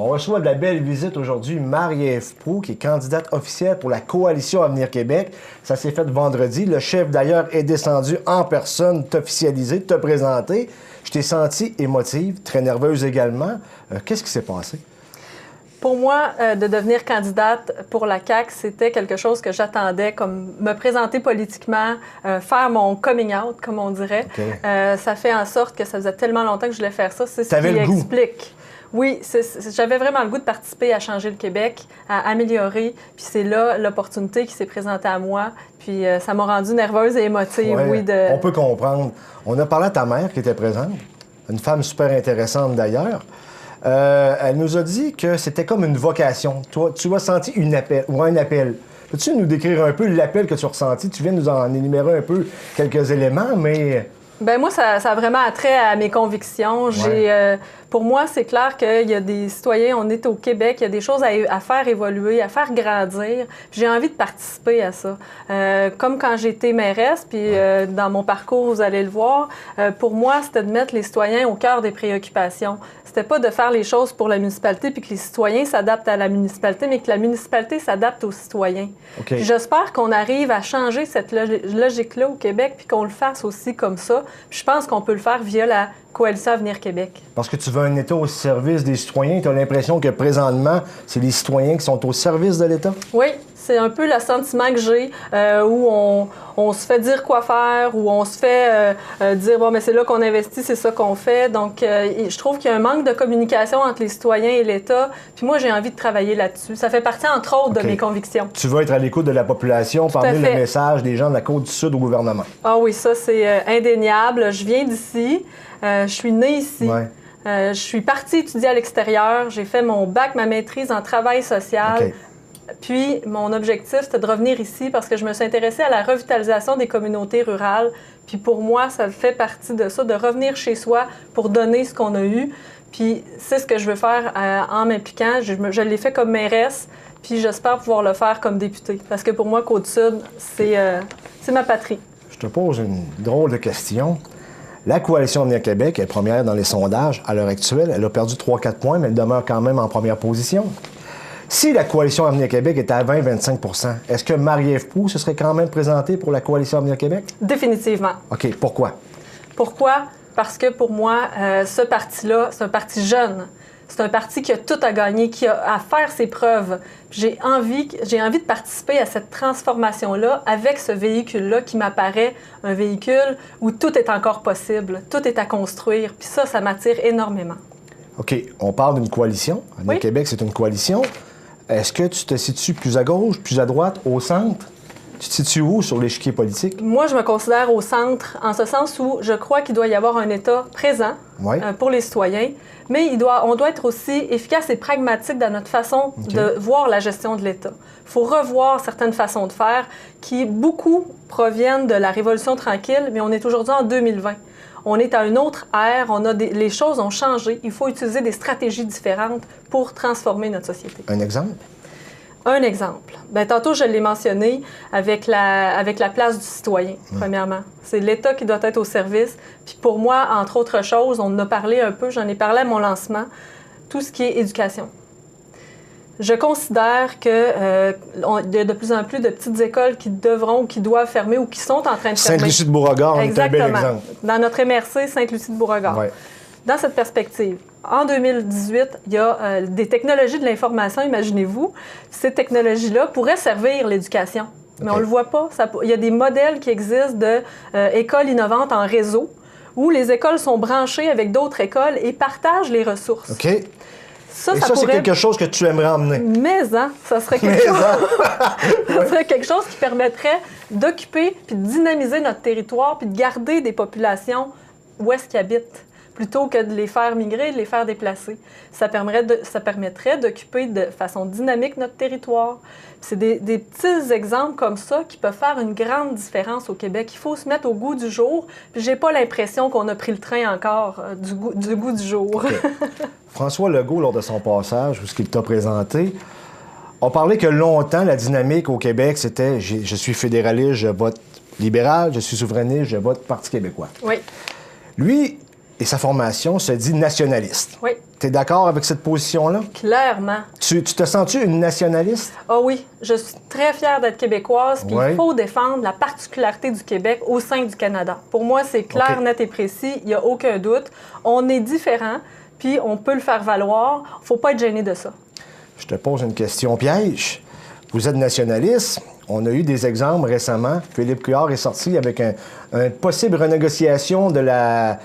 On reçoit de la belle visite aujourd'hui Marie-Ève Proulx, qui est candidate officielle pour la Coalition Avenir Québec. Ça s'est fait vendredi. Le chef, d'ailleurs, est descendu en personne t'officialiser, te présenter. Je t'ai senti émotive, très nerveuse également. Qu'est-ce qui s'est passé? Pour moi, de devenir candidate pour la CAQ, c'était quelque chose que j'attendais, comme me présenter politiquement, faire mon coming out, comme on dirait. Okay. Ça fait en sorte que ça faisait tellement longtemps que je voulais faire ça. C'est ce qui explique. Oui, j'avais vraiment le goût de participer à changer le Québec, à améliorer. Puis c'est là l'opportunité qui s'est présentée à moi. Puis ça m'a rendue nerveuse et émotive, oui. On peut comprendre. On a parlé à ta mère qui était présente, une femme super intéressante d'ailleurs. Elle nous a dit que c'était comme une vocation. Toi, tu as senti un appel. Peux-tu nous décrire un peu l'appel que tu as ressenti? Tu viens nous en énumérer un peu quelques éléments, mais... Bien, moi, ça a vraiment attrait à mes convictions. Pour moi, c'est clair qu'il y a des citoyens, on est au Québec, il y a des choses à faire évoluer, à faire grandir. J'ai envie de participer à ça. Comme quand j'étais mairesse, puis dans mon parcours, vous allez le voir, pour moi, c'était de mettre les citoyens au cœur des préoccupations. C'était pas de faire les choses pour la municipalité puis que les citoyens s'adaptent à la municipalité, mais que la municipalité s'adapte aux citoyens. Okay. J'espère qu'on arrive à changer cette logique-là au Québec puis qu'on le fasse aussi comme ça. Puis je pense qu'on peut le faire via la Coalition Avenir Québec. Parce que tu veux un État au service des citoyens. Tu as l'impression que présentement, c'est les citoyens qui sont au service de l'État? Oui, c'est un peu le sentiment que j'ai où on se fait dire quoi faire, où on se fait dire « bon, mais c'est là qu'on investit, c'est ça qu'on fait ». Donc, je trouve qu'il y a un manque de communication entre les citoyens et l'État. Puis moi, j'ai envie de travailler là-dessus. Ça fait partie, entre autres, de mes convictions. Tu veux être à l'écoute de la population, parler le message des gens de la Côte-du-Sud au gouvernement. Ah oui, ça, c'est indéniable. Je viens d'ici. Je suis née ici. Ouais. Je suis partie étudier à l'extérieur. J'ai fait mon bac, ma maîtrise en travail social. Okay. Puis, mon objectif, c'était de revenir ici parce que je me suis intéressée à la revitalisation des communautés rurales. Puis, pour moi, ça fait partie de ça, de revenir chez soi pour donner ce qu'on a eu. Puis, c'est ce que je veux faire en m'impliquant. Je l'ai fait comme mairesse, puis j'espère pouvoir le faire comme députée. Parce que pour moi, Côte-Sud, c'est ma patrie. Je te pose une drôle de question. La Coalition Avenir Québec est première dans les sondages à l'heure actuelle. Elle a perdu 3-4 points, mais elle demeure quand même en première position. Si la Coalition Avenir Québec était à 20-25 %, est-ce que Marie-Ève Proulx se serait quand même présentée pour la Coalition Avenir Québec? Définitivement. OK. Pourquoi? Pourquoi? Parce que pour moi, ce parti-là, c'est un parti jeune. C'est un parti qui a tout à gagner, qui a à faire ses preuves. J'ai envie de participer à cette transformation-là avec ce véhicule-là qui m'apparaît un véhicule où tout est encore possible, tout est à construire. Puis ça m'attire énormément. OK. On parle d'une coalition. Avenir Québec, c'est une coalition. Est-ce que tu te situes plus à gauche, plus à droite, au centre? Tu te situes où sur l'échiquier politique? Moi, je me considère au centre, en ce sens où je crois qu'il doit y avoir un État présent pour les citoyens, mais on doit être aussi efficace et pragmatique dans notre façon de voir la gestion de l'État. Il faut revoir certaines façons de faire qui, beaucoup, proviennent de la Révolution tranquille, mais on est aujourd'hui en 2020. On est à une autre ère, les choses ont changé. Il faut utiliser des stratégies différentes pour transformer notre société. Un exemple? Un exemple. Bien, tantôt, je l'ai mentionné avec la place du citoyen, premièrement. C'est l'État qui doit être au service. Puis pour moi, entre autres choses, on en a parlé un peu, j'en ai parlé à mon lancement, tout ce qui est éducation. Je considère qu'il y a de plus en plus de petites écoles qui devront ou qui doivent fermer ou qui sont en train de fermer. Sainte-Lucie-de-Beauregard, on est un bel exemple. Dans notre MRC, Sainte-Lucie-de-Beauregard. Ouais. Dans cette perspective, en 2018, il y a des technologies de l'information, imaginez-vous. Ces technologies-là pourraient servir l'éducation, mais on ne le voit pas. Il y a des modèles qui existent d'écoles innovantes en réseau où les écoles sont branchées avec d'autres écoles et partagent les ressources. OK. Ça c'est quelque chose que tu aimerais emmener. Mais, ça serait quelque chose qui permettrait d'occuper puis de dynamiser notre territoire puis de garder des populations où est-ce qu'ils habitent, plutôt que de les faire migrer, de les faire déplacer. Ça permettrait d'occuper de façon dynamique notre territoire. C'est des petits exemples comme ça qui peuvent faire une grande différence au Québec. Il faut se mettre au goût du jour. Puis j'ai pas l'impression qu'on a pris le train encore du goût du jour. Okay. François Legault, lors de son passage, ou ce qu'il t'a présenté, a parlé que longtemps, la dynamique au Québec, c'était « je suis fédéraliste, je vote libéral, je suis souverainiste, je vote Parti québécois ». Oui. Lui et sa formation se dit nationaliste. Oui. Tu es d'accord avec cette position-là? Clairement. Tu te sens-tu une nationaliste? Ah oui, je suis très fière d'être québécoise, puis il faut défendre la particularité du Québec au sein du Canada. Pour moi, c'est clair, net et précis, il n'y a aucun doute. On est différents, puis on peut le faire valoir. Il ne faut pas être gêné de ça. Je te pose une question piège. Vous êtes nationaliste. On a eu des exemples récemment. Philippe Couillard est sorti avec une possible renégociation de la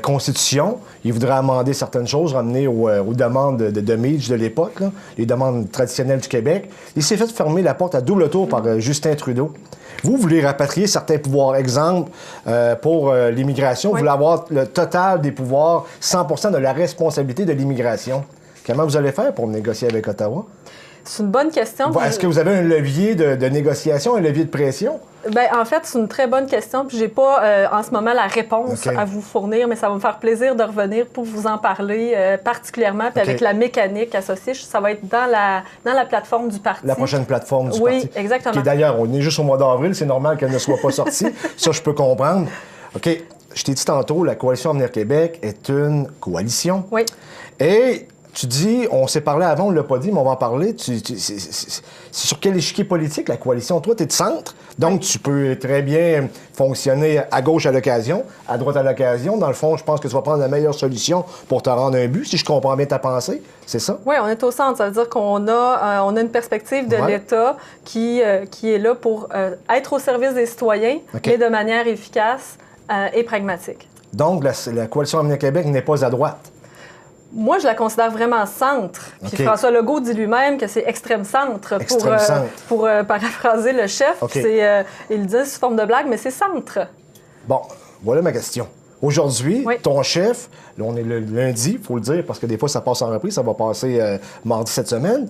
Constitution. Il voudrait amender certaines choses, ramener aux demandes de Meach de l'époque, là, les demandes traditionnelles du Québec. Il s'est fait fermer la porte à double tour par Justin Trudeau. Vous voulez rapatrier certains pouvoirs. Exemple, pour l'immigration, vous voulez avoir le total des pouvoirs, 100% de la responsabilité de l'immigration. Comment vous allez faire pour négocier avec Ottawa? C'est une bonne question. Est-ce que vous avez un levier de négociation, un levier de pression? Bien, en fait, c'est une très bonne question. Puis, j'ai pas en ce moment la réponse à vous fournir, mais ça va me faire plaisir de revenir pour vous en parler particulièrement. Puis avec la mécanique associée, ça va être dans la plateforme du parti. La prochaine plateforme du parti. Oui, exactement. Qui d'ailleurs, on est juste au mois d'avril, c'est normal qu'elle ne soit pas sortie. Ça, je peux comprendre. OK, je t'ai dit tantôt, la Coalition Avenir Québec est une coalition. Oui. Et tu dis, on s'est parlé avant, on ne l'a pas dit, mais on va en parler. C'est sur quel échiquier politique, la coalition? Toi, tu es de centre, donc tu peux très bien fonctionner à gauche à l'occasion, à droite à l'occasion. Dans le fond, je pense que tu vas prendre la meilleure solution pour te rendre un but, si je comprends bien ta pensée. C'est ça? Oui, on est au centre. Ça veut dire qu'on a une perspective de l'État qui est là pour être au service des citoyens, mais de manière efficace et pragmatique. Donc, la Coalition Avenir Québec n'est pas à droite? Moi, je la considère vraiment centre. Puis François Legault dit lui-même que c'est extrême centre, pour paraphraser le chef. Il le dit sous forme de blague, mais c'est centre. Bon, voilà ma question. Aujourd'hui, ton chef, là, on est le lundi, il faut le dire, parce que des fois, ça passe en reprise, ça va passer mardi cette semaine.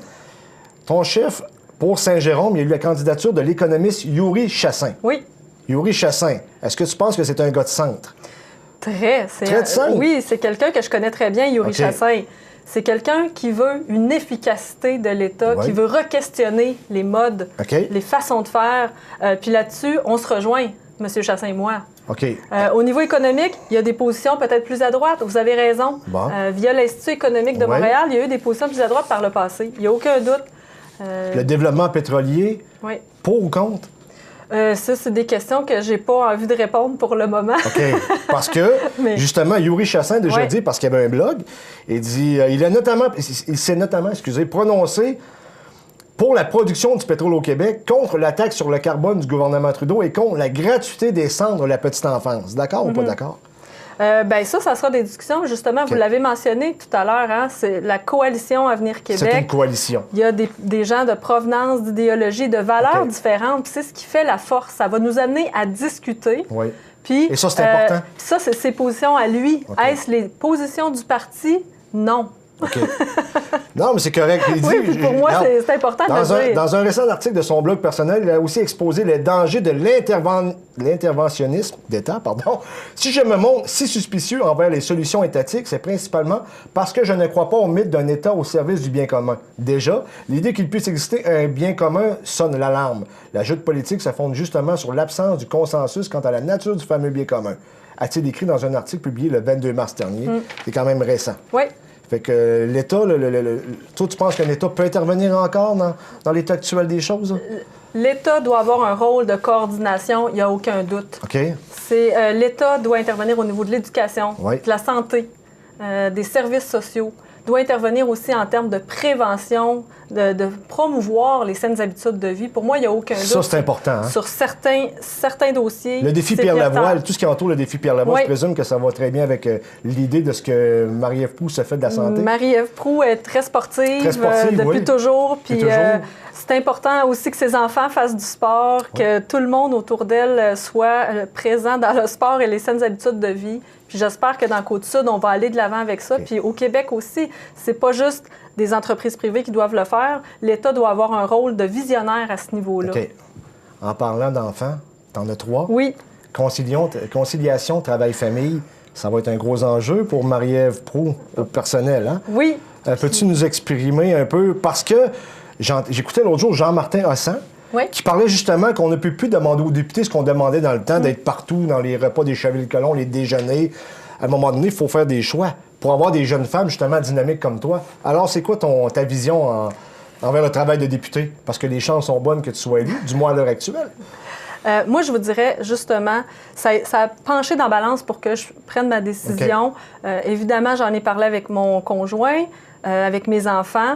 Ton chef, pour Saint-Jérôme, il y a eu la candidature de l'économiste Yuri Chassin. Oui. Yuri Chassin, est-ce que tu penses que c'est un gars de centre? Très de centre? Oui, c'est quelqu'un que je connais très bien, Yuri Chassin. C'est quelqu'un qui veut une efficacité de l'État, qui veut re-questionner les modes, les façons de faire. Puis là-dessus, on se rejoint, M. Chassin et moi. Au niveau économique, il y a des positions peut-être plus à droite. Vous avez raison. Bon. Via l'Institut économique de Montréal, il y a eu des positions plus à droite par le passé. Il n'y a aucun doute. Le développement pétrolier, pour ou contre? Ça, c'est des questions que j'ai pas envie de répondre pour le moment. OK. Parce que, justement, Yuri Chassin a déjà dit, parce qu'il y avait un blog, il s'est notamment, prononcé pour la production du pétrole au Québec, contre la taxe sur le carbone du gouvernement Trudeau et contre la gratuité des cendres de la petite enfance. D'accord ou pas d'accord? Bien, ça sera des discussions. Justement, vous l'avez mentionné tout à l'heure, hein, c'est la Coalition Avenir Québec. C'est une coalition. Il y a des gens de provenance, d'idéologie, de valeurs différentes. Puis c'est ce qui fait la force. Ça va nous amener à discuter. Oui. Puis, et ça, c'est important. Ça, c'est ses positions à lui. Est-ce les positions du parti? Non. OK. Non, mais c'est correct. Il dit, puis pour moi, c'est important de le dire. Dans un récent article de son blog personnel, il a aussi exposé les dangers de l'interventionnisme d'État. Si je me montre si suspicieux envers les solutions étatiques, c'est principalement parce que je ne crois pas au mythe d'un État au service du bien commun. Déjà, l'idée qu'il puisse exister un bien commun sonne l'alarme. La joute politique se fonde justement sur l'absence du consensus quant à la nature du fameux bien commun, a-t-il écrit dans un article publié le 22 mars dernier. C'est quand même récent. Oui. Fait que l'État, toi, tu penses qu'un État peut intervenir encore dans l'état actuel des choses? L'État doit avoir un rôle de coordination, il n'y a aucun doute. OK. L'État doit intervenir au niveau de l'éducation, de la santé, des services sociaux, doit intervenir aussi en termes de prévention, de promouvoir les saines habitudes de vie. Pour moi, il n'y a aucun doute. Ça, c'est important. Hein? Sur certains dossiers. Le défi Pierre Lavoie, tout ce qui entoure le défi Pierre Lavoie, je présume que ça va très bien avec l'idée de ce que Marie-Ève Proulx se fait de la santé. Marie-Ève Proulx est très sportive depuis toujours. Puis c'est important aussi que ses enfants fassent du sport, que tout le monde autour d'elle soit présent dans le sport et les saines habitudes de vie. Puis j'espère que dans Côte-Sud, on va aller de l'avant avec ça. Puis au Québec aussi, c'est pas juste des entreprises privées qui doivent le faire. L'État doit avoir un rôle de visionnaire à ce niveau-là. OK. En parlant d'enfants, t'en as 3. Oui. Conciliation, travail-famille, ça va être un gros enjeu pour Marie-Ève Proulx, au personnel, hein? Oui. Peux-tu nous exprimer un peu? Parce que j'écoutais l'autre jour Jean-Martin Hossan, qui parlait justement qu'on ne peut plus demander aux députés ce qu'on demandait dans le temps, d'être partout dans les repas des Chevilles-Colomb, les déjeuners. à un moment donné, il faut faire des choix pour avoir des jeunes femmes, justement, dynamiques comme toi. Alors, c'est quoi ta vision envers le travail de député? Parce que les chances sont bonnes que tu sois élu, du moins à l'heure actuelle. Moi, je vous dirais, justement, ça a penché dans la balance pour que je prenne ma décision. Okay. Évidemment, j'en ai parlé avec mon conjoint, avec mes enfants.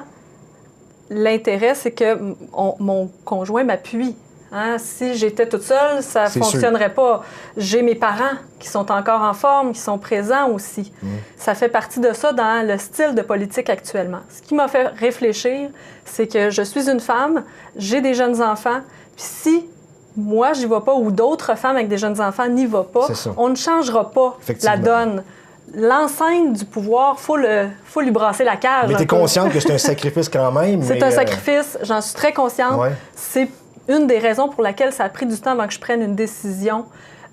L'intérêt, c'est que mon conjoint m'appuie. Hein? Si j'étais toute seule, ça ne fonctionnerait pas. J'ai mes parents qui sont encore en forme, qui sont présents aussi. Ça fait partie de ça dans le style de politique actuellement. Ce qui m'a fait réfléchir, c'est que je suis une femme, j'ai des jeunes enfants, puis si moi, je n'y vais pas, ou d'autres femmes avec des jeunes enfants n'y vont pas, on ne changera pas la donne. L'enceinte du pouvoir, faut lui brasser la cage. Mais tu es consciente que c'est un sacrifice quand même. C'est un sacrifice, j'en suis très consciente. Ouais. C'est une des raisons pour laquelle ça a pris du temps avant que je prenne une décision.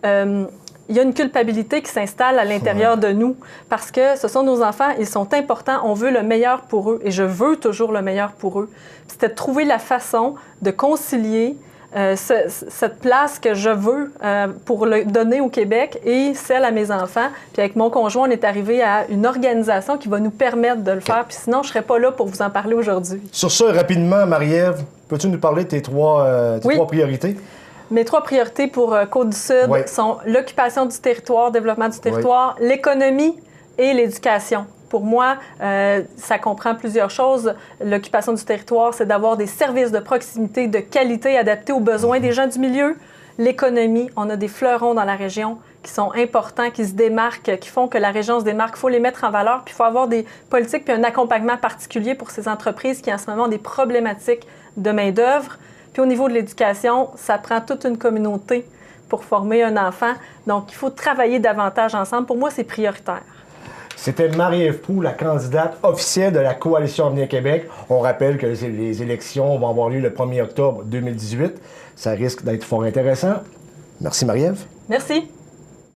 Il y a une culpabilité qui s'installe à l'intérieur de nous parce que ce sont nos enfants, ils sont importants, on veut le meilleur pour eux et je veux toujours le meilleur pour eux. C'était de trouver la façon de concilier cette place que je veux pour le donner au Québec et celle à mes enfants. Puis avec mon conjoint, on est arrivé à une organisation qui va nous permettre de le faire. Puis sinon, je ne serais pas là pour vous en parler aujourd'hui. Sur ça, rapidement, Marie-Ève, peux-tu nous parler de tes trois priorités? Mes trois priorités pour Côte-du-Sud sont l'occupation du territoire, développement du territoire, l'économie et l'éducation. Pour moi, ça comprend plusieurs choses. L'occupation du territoire, c'est d'avoir des services de proximité, de qualité adaptés aux besoins des gens du milieu. L'économie, on a des fleurons dans la région qui sont importants, qui se démarquent, qui font que la région se démarque. Il faut les mettre en valeur, puis il faut avoir des politiques puis un accompagnement particulier pour ces entreprises qui, en ce moment, ont des problématiques de main-d'œuvre. Puis au niveau de l'éducation, ça prend toute une communauté pour former un enfant. Donc, il faut travailler davantage ensemble. Pour moi, c'est prioritaire. C'était Marie-Ève Proulx, la candidate officielle de la Coalition Avenir Québec. On rappelle que les élections vont avoir lieu le 1er octobre 2018. Ça risque d'être fort intéressant. Merci, Marie-Ève. Merci.